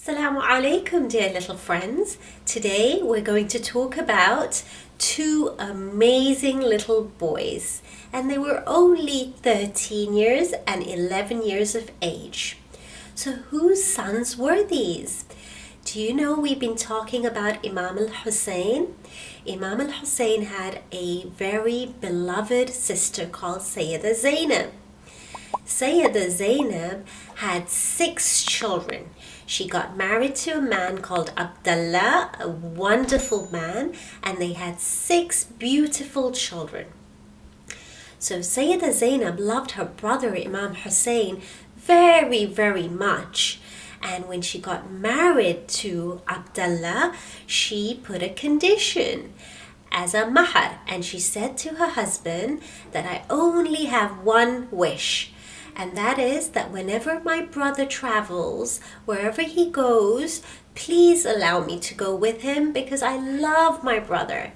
Assalamu alaikum, dear little friends. Today we're going to talk about two amazing little boys, and they were only 13 years and 11 years of age. So whose sons were these? Do you know we've been talking about Imam Hussein? Imam Hussein had a very beloved sister called Syeda Zainab. Syeda Zainab had 6 children. She got married to a man called Abdullah, a wonderful man, and they had 6 beautiful children. So Syeda Zainab loved her brother Imam Hussein very, very much. And when she got married to Abdullah, she put a condition as a mahar, and she said to her husband that I only have one wish. And that is that whenever my brother travels, wherever he goes, please allow me to go with him because I love my brother.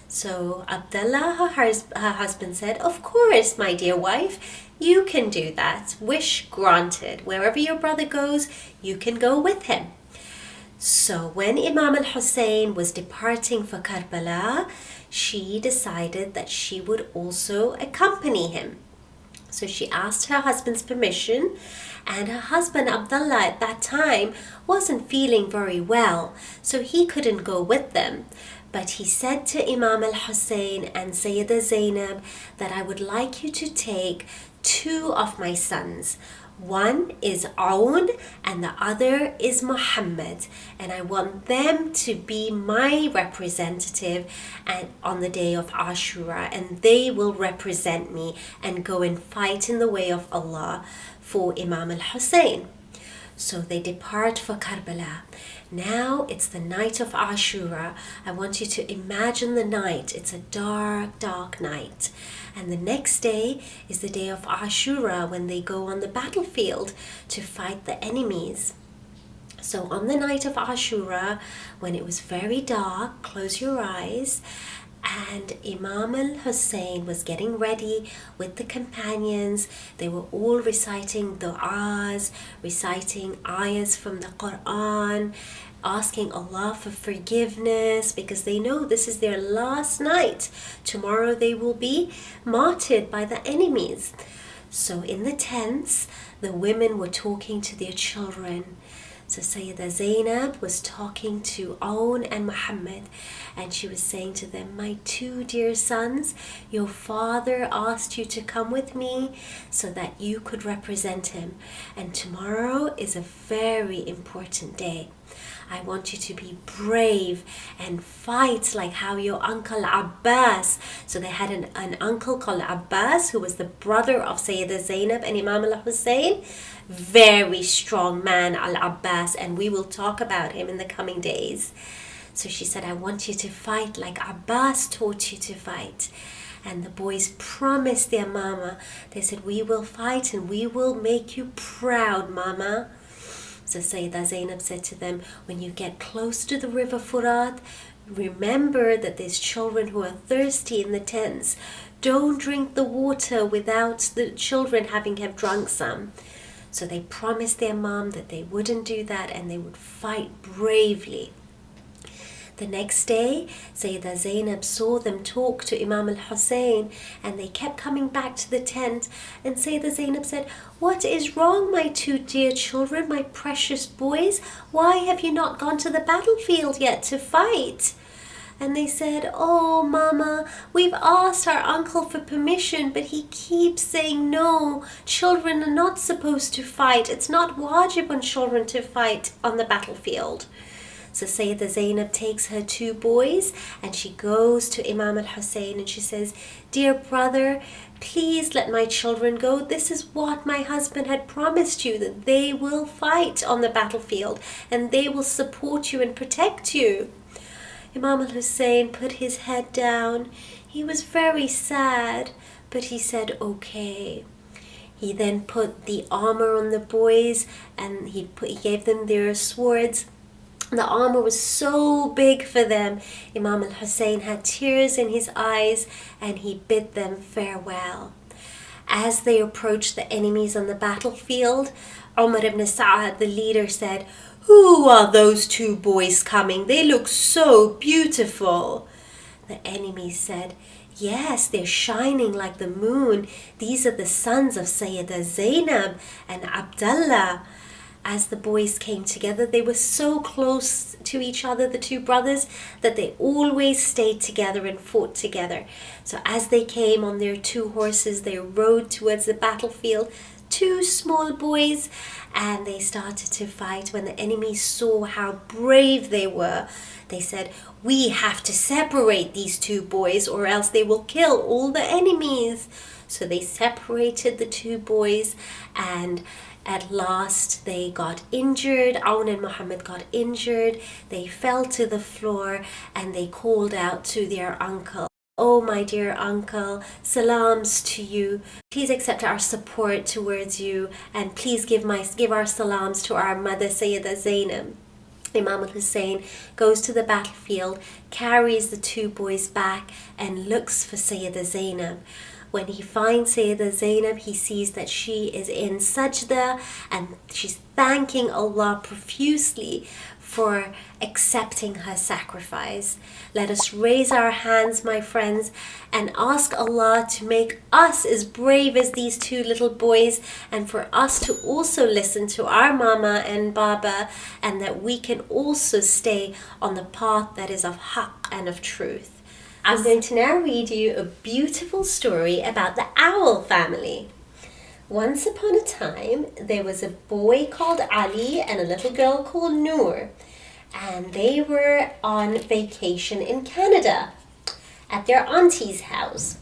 So Abdullah, her husband, said, of course, my dear wife, you can do that. Wish granted. Wherever your brother goes, you can go with him. So when Imam al-Hussein was departing for Karbala, she decided that she would also accompany him. So she asked her husband's permission, and her husband Abdullah at that time wasn't feeling very well, so he couldn't go with them. But he said to Imam al-Hussein and Syeda Zainab that I would like you to take 2 of my sons. One is Aun and the other is Muhammad, and I want them to be my representative and on the day of Ashura, and they will represent me and go and fight in the way of Allah for Imam al-Hussein. So they depart for Karbala. Now it's the night of Ashura. I want you to imagine the night. It's a dark, dark night. And the next day is the day of Ashura, when they go on the battlefield to fight the enemies. So on the night of Ashura, when it was very dark, close your eyes, and Imam al-Hussein was getting ready with the companions. They were all reciting du'as, reciting ayahs from the Quran, asking Allah for forgiveness because they know this is their last night. Tomorrow they will be martyred by the enemies. So in the tents, the women were talking to their children. So Syeda Zainab was talking to Aun&Muhammad, and she was saying to them, my 2 dear sons, your father asked you to come with me so that you could represent him. And tomorrow is a very important day. I want you to be brave and fight like how your uncle Abbas. So they had an uncle called Abbas, who was the brother of Syeda Zainab and Imam al-Hussein. Very strong man, Al-Abbas, and we will talk about him in the coming days. So she said, I want you to fight like Abbas taught you to fight. And the boys promised their mama. They said, we will fight and we will make you proud, mama. So Syeda Zainab said to them, when you get close to the river Furat, remember that there's children who are thirsty in the tents. Don't drink the water without the children having have drunk some. So they promised their mom that they wouldn't do that and they would fight bravely. The next day, Syeda Zainab saw them talk to Imam al-Hussein, and they kept coming back to the tent. And Syeda Zainab said, what is wrong, my 2 dear children, my precious boys? Why have you not gone to the battlefield yet to fight? And they said, oh, Mama, we've asked our uncle for permission, but he keeps saying no. Children are not supposed to fight. It's not wajib on children to fight on the battlefield. So Syeda Zainab takes her 2 boys and she goes to Imam al-Hussein and she says, dear brother, please let my children go. This is what my husband had promised you, that they will fight on the battlefield and they will support you and protect you. Imam al-Hussein put his head down. He was very sad, but he said, okay. He then put the armor on the boys and he gave them their swords. The armor was so big for them. Imam al-Hussein had tears in his eyes and he bid them farewell. As they approached the enemies on the battlefield, Umar ibn Sa'ad, the leader, said, "Who are those two boys coming? They look so beautiful." The enemy said, "Yes, they're shining like the moon. These are the sons of Syeda Zainab and Abdullah." As the boys came together, they were so close to each other, the two brothers, that they always stayed together and fought together. So as they came on their two horses, they rode towards the battlefield, two small boys, and they started to fight. When the enemy saw how brave they were, they said, "We have to separate these two boys or else they will kill all the enemies." So they separated the two boys, and at last they got injured. Aun and Muhammad got injured. They fell to the floor and they called out to their uncle, "Oh, my dear uncle, salams to you. Please accept our support towards you, and please give our salams to our mother Syeda Zainab." Imam Hussein goes to the battlefield, carries the two boys back, and looks for Syeda Zainab. When he finds Syeda Zainab, he sees that she is in sajda and she's thanking Allah profusely for accepting her sacrifice. Let us raise our hands, my friends, and ask Allah to make us as brave as these two little boys, and for us to also listen to our mama and baba, and that we can also stay on the path that is of haqq and of truth. I'm going to now read you a beautiful story about the owl family. Once upon a time, there was a boy called Ali and a little girl called Noor, and they were on vacation in Canada at their auntie's house.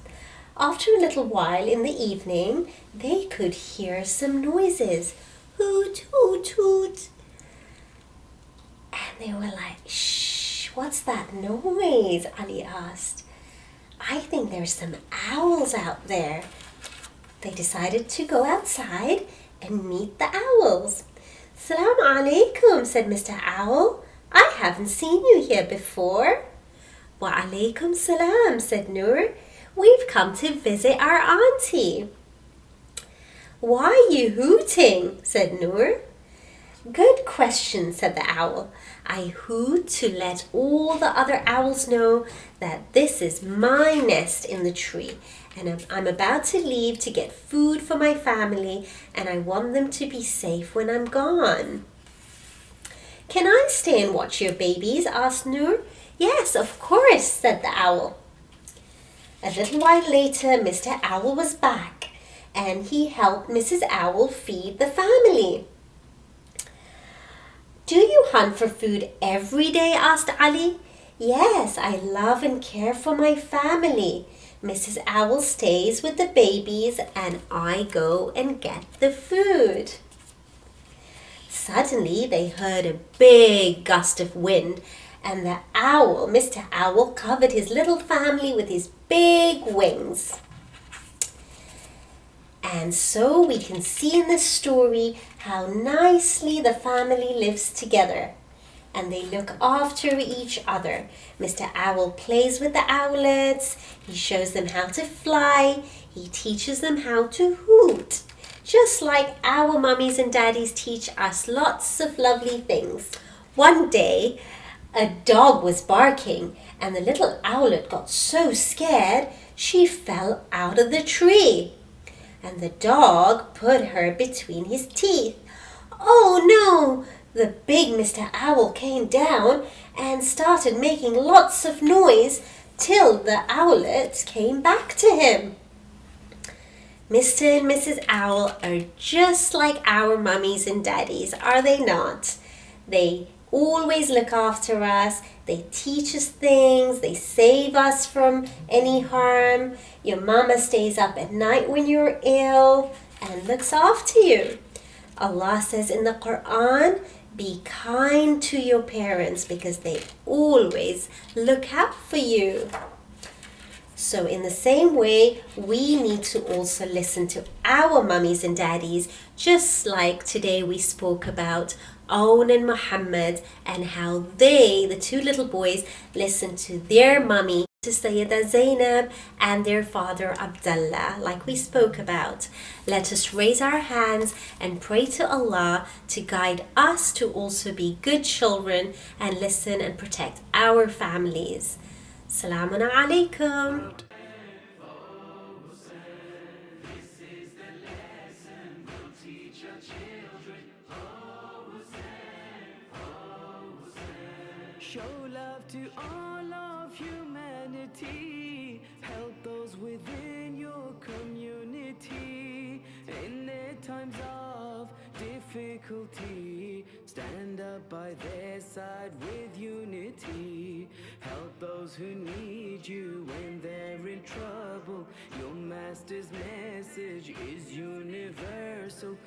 After a little while in the evening, they could hear some noises. Hoot, hoot, hoot. And they were like, "Shh, what's that noise?" Ali asked. "I think there's some owls out there." They decided to go outside and meet the owls. "Salaam Alaykum," said Mr. Owl. "I haven't seen you here before." "Wa alaykum salam," said Noor. "We've come to visit our auntie." "Why are you hooting?" said Noor. "Good question," said the owl. "I hoot to let all the other owls know that this is my nest in the tree, and I'm about to leave to get food for my family, and I want them to be safe when I'm gone." "Can I stay and watch your babies?" asked Noor. "Yes, of course," said the owl. A little while later, Mr. Owl was back, and he helped Mrs. Owl feed the family. "Do you hunt for food every day?" asked Ali. "Yes, I love and care for my family. Mrs. Owl stays with the babies and I go and get the food." Suddenly they heard a big gust of wind, and the owl, Mr. Owl, covered his little family with his big wings. And so we can see in this story how nicely the family lives together, and they look after each other. Mr. Owl plays with the owlets, he shows them how to fly, he teaches them how to hoot, just like our mummies and daddies teach us lots of lovely things. One day, a dog was barking, and the little owlet got so scared she fell out of the tree. And the dog put her between his teeth. "Oh no!" The big Mr. Owl came down and started making lots of noise till the owlet came back to him. Mr. and Mrs. Owl are just like our mummies and daddies, are they not? They always look after us, they teach us things, they save us from any harm. Your mama stays up at night when you're ill and looks after you. Allah says in the Quran, be kind to your parents because they always look out for you. So in the same way, we need to also listen to our mummies and daddies, just like today we spoke about Aun and Muhammad and how they, the two little boys, listened to their mummy to Syeda Zainab and their father Abdullah, like we spoke about. Let us raise our hands and pray to Allah to guide us to also be good children and listen and protect our families. Assalamu Alaykum. Show love to all of humanity. Help those within your community. In their times of difficulty, stand up by their side with unity. Help those who need you when they're in trouble. Your master's message is universal.